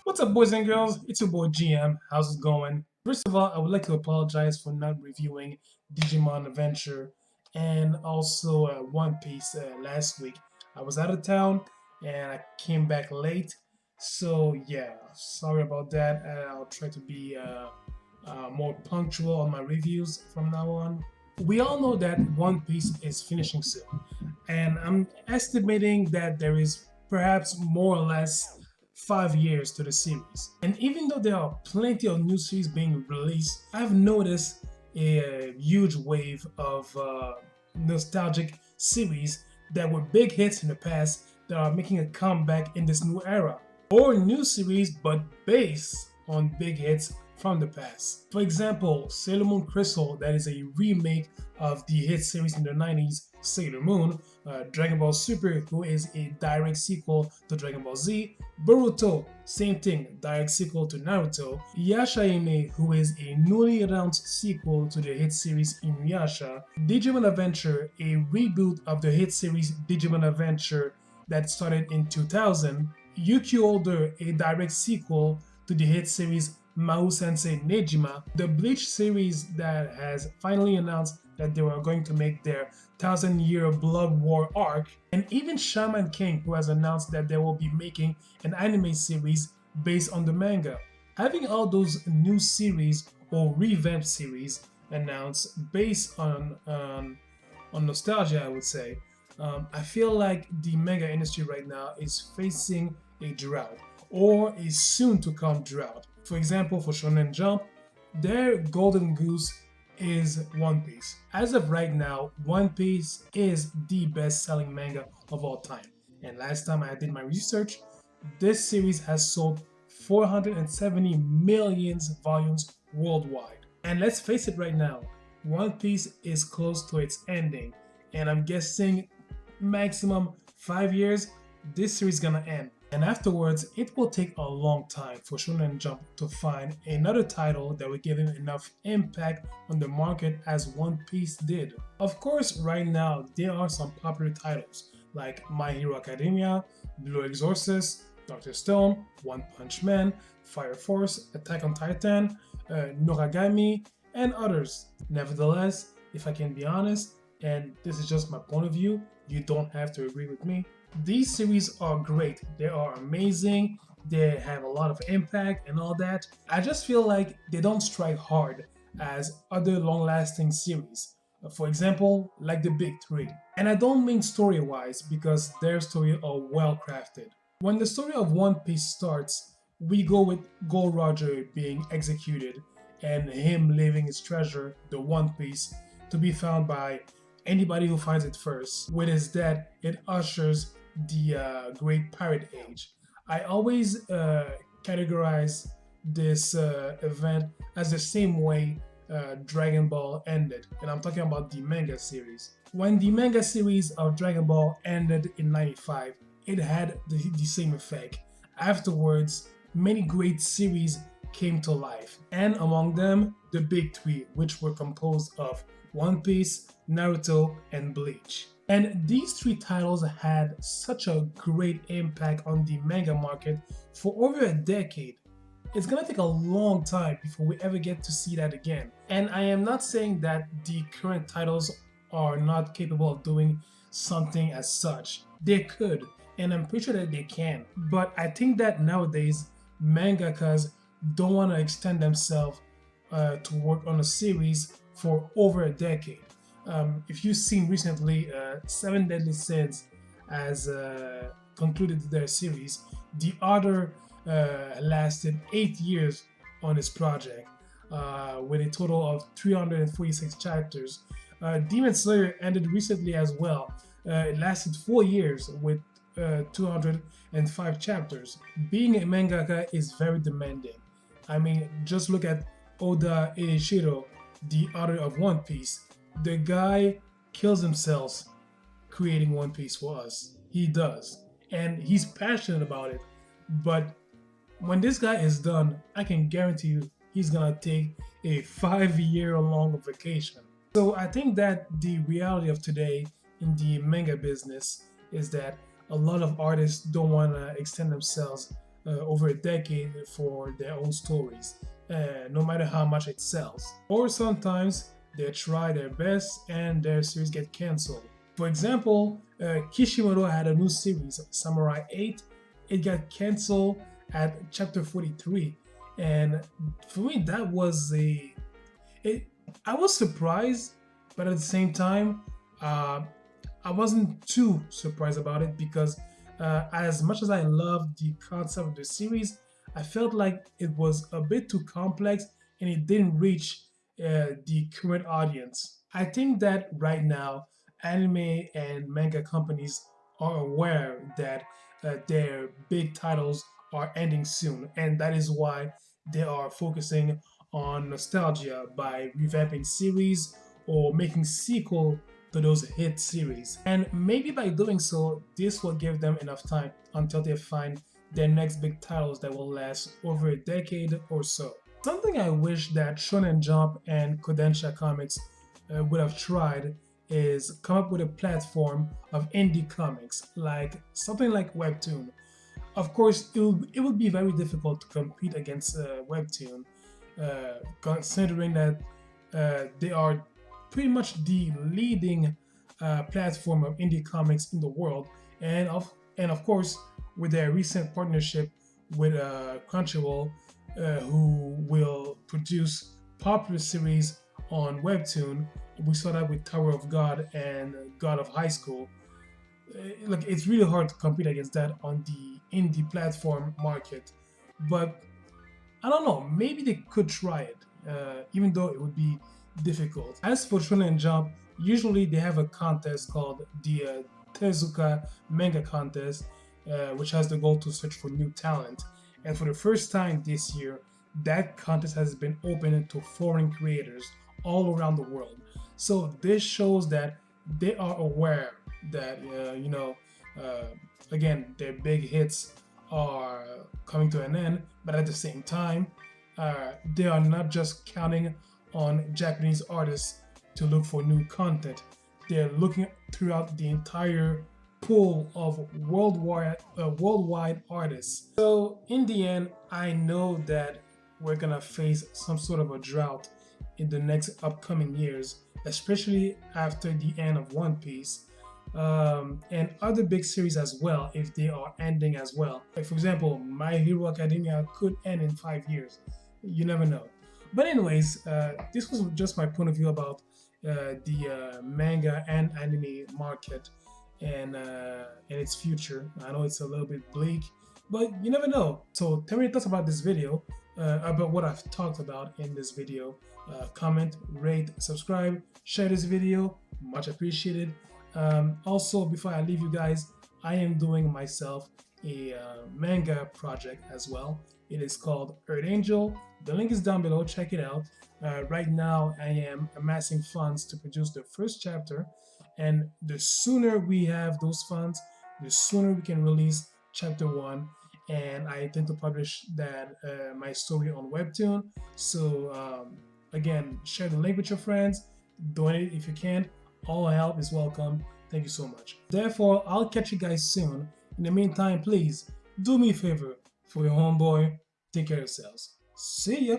What's up, boys and girls? It's your boy GM. How's it going? First of all, I would like to apologize for not reviewing Digimon Adventure and also One Piece last week. I was out of town and I came back late. So, yeah, sorry about that. I'll try to be more punctual on my reviews from now on. We all know that One Piece is finishing soon, and I'm estimating that there is perhaps more or less 5 years to the series. And even though there are plenty of new series being released, I've noticed a huge wave of nostalgic series that were big hits in the past that are making a comeback in this new era, or new series but based on big hits from the past. For example, Sailor Moon Crystal, that is a remake of the hit series in the 90s, Sailor Moon, Dragon Ball Super, who is a direct sequel to Dragon Ball Z, Boruto, same thing, direct sequel to Naruto, Yashaime, who is a newly announced sequel to the hit series Inuyasha, Digimon Adventure, a reboot of the hit series Digimon Adventure that started in 2000, Yukio Older, a direct sequel to the hit series Mahou Sensei Nejima, the Bleach series that has finally announced that they were going to make their 1,000-year Blood War arc, and even Shaman King, who has announced that they will be making an anime series based on the manga. Having all those new series or revamped series announced based on nostalgia, I would say, I feel like the manga industry right now is facing a drought or a soon to come drought. For example, for Shonen Jump, their golden goose is One Piece. As of right now, One Piece is the best selling manga of all time. And last time I did my research, this series has sold 470 million volumes worldwide. And let's face it right now, One Piece is close to its ending. And I'm guessing maximum 5 years, this series is gonna end. And afterwards, it will take a long time for Shonen Jump to find another title that will give him enough impact on the market as One Piece did. Of course, right now, there are some popular titles like My Hero Academia, Blue Exorcist, Doctor Stone, One Punch Man, Fire Force, Attack on Titan, Noragami, and others. Nevertheless, if I can be honest, and this is just my point of view, you don't have to agree with me. These series are great. They are amazing. They have a lot of impact and all that. I just feel like they don't strike hard as other long-lasting series. For example, like the Big Three. And I don't mean story-wise because their stories are well crafted. When the story of One Piece starts, we go with Gold Roger being executed and him leaving his treasure, the One Piece, to be found by anybody who finds it first. With his death, it ushers the Great Pirate Age. I always categorize this event as the same way Dragon Ball ended, and I'm talking about the manga series. When the manga series of Dragon Ball ended in 95, it had the same effect. Afterwards, many great series came to life, and among them, the Big Three, which were composed of One Piece, Naruto, and Bleach. And these three titles had such a great impact on the manga market for over a decade. It's gonna take a long time before we ever get to see that again. And I am not saying that the current titles are not capable of doing something as such. They could, and I'm pretty sure that they can. But I think that nowadays, mangakas don't want to extend themselves to work on a series for over a decade. If you've seen recently, Seven Deadly Sins has concluded their series. The author lasted 8 years on his project with a total of 346 chapters. Demon Slayer ended recently as well. It lasted 4 years with 205 chapters. Being a mangaka is very demanding. I mean, just look at Oda Ishiro, the author of One Piece. The guy kills himself creating One Piece for us. He does. And he's passionate about it. But when this guy is done, I can guarantee you he's gonna take a 5-year-long vacation. So I think that the reality of today in the manga business is that a lot of artists don't want to extend themselves over a decade for their own stories, no matter how much it sells. Or sometimes they try their best and their series get canceled. For example, Kishimoto had a new series, Samurai 8. It got canceled at chapter 43. And for me, that was it. I was surprised, but at the same time, uh, I wasn't too surprised about it because as much as I loved the concept of the series, I felt like it was a bit too complex and it didn't reach the current audience. I think that right now, anime and manga companies are aware that their big titles are ending soon, and that is why they are focusing on nostalgia by revamping series or making sequel to those hit series. And maybe by doing so, this will give them enough time until they find their next big titles that will last over a decade or so. Something I wish that Shonen Jump and Kodansha Comics would have tried is come up with a platform of indie comics, like something like Webtoon. Of course, it would be very difficult to compete against Webtoon, considering that they are pretty much the leading platform of indie comics in the world, and of course with their recent partnership with Crunchyroll, who will produce popular series on Webtoon. We saw that with Tower of God and God of High School. Look, it's really hard to compete against that on the indie platform market, but I don't know. Maybe they could try it, even though it would be difficult. As for Shonen Jump, usually they have a contest called the Tezuka Manga Contest, which has the goal to search for new talent. And for the first time this year, that contest has been opened to foreign creators all around the world. So this shows that they are aware that uh, again, their big hits are coming to an end, but at the same time, they are not just counting on Japanese artists to look for new content. They're looking throughout the entire pool of worldwide artists. So in the end, I know that we're gonna face some sort of a drought in the next upcoming years, especially after the end of One Piece, and other big series as well if they are ending as well. Like for example, My Hero Academia could end in 5 years. You never know. But anyways, this was just my point of view about the manga and anime market and its future. I know it's a little bit bleak, but you never know. So tell me your thoughts about this video, about what I've talked about in this video. Comment, rate, subscribe, share this video, much appreciated. Also, before I leave you guys, I am doing myself a manga project as well. It is called Earth Angel. The link is down below, check it out. Right now, I am amassing funds to produce the first chapter, and the sooner we have those funds, the sooner we can release chapter 1. And I intend to publish that my story on Webtoon. So again, share the link with your friends, donate if you can. All help is welcome. Thank you so much. Therefore, I'll catch you guys soon. In the meantime, please do me a favor for your homeboy. Take care of yourselves. See ya.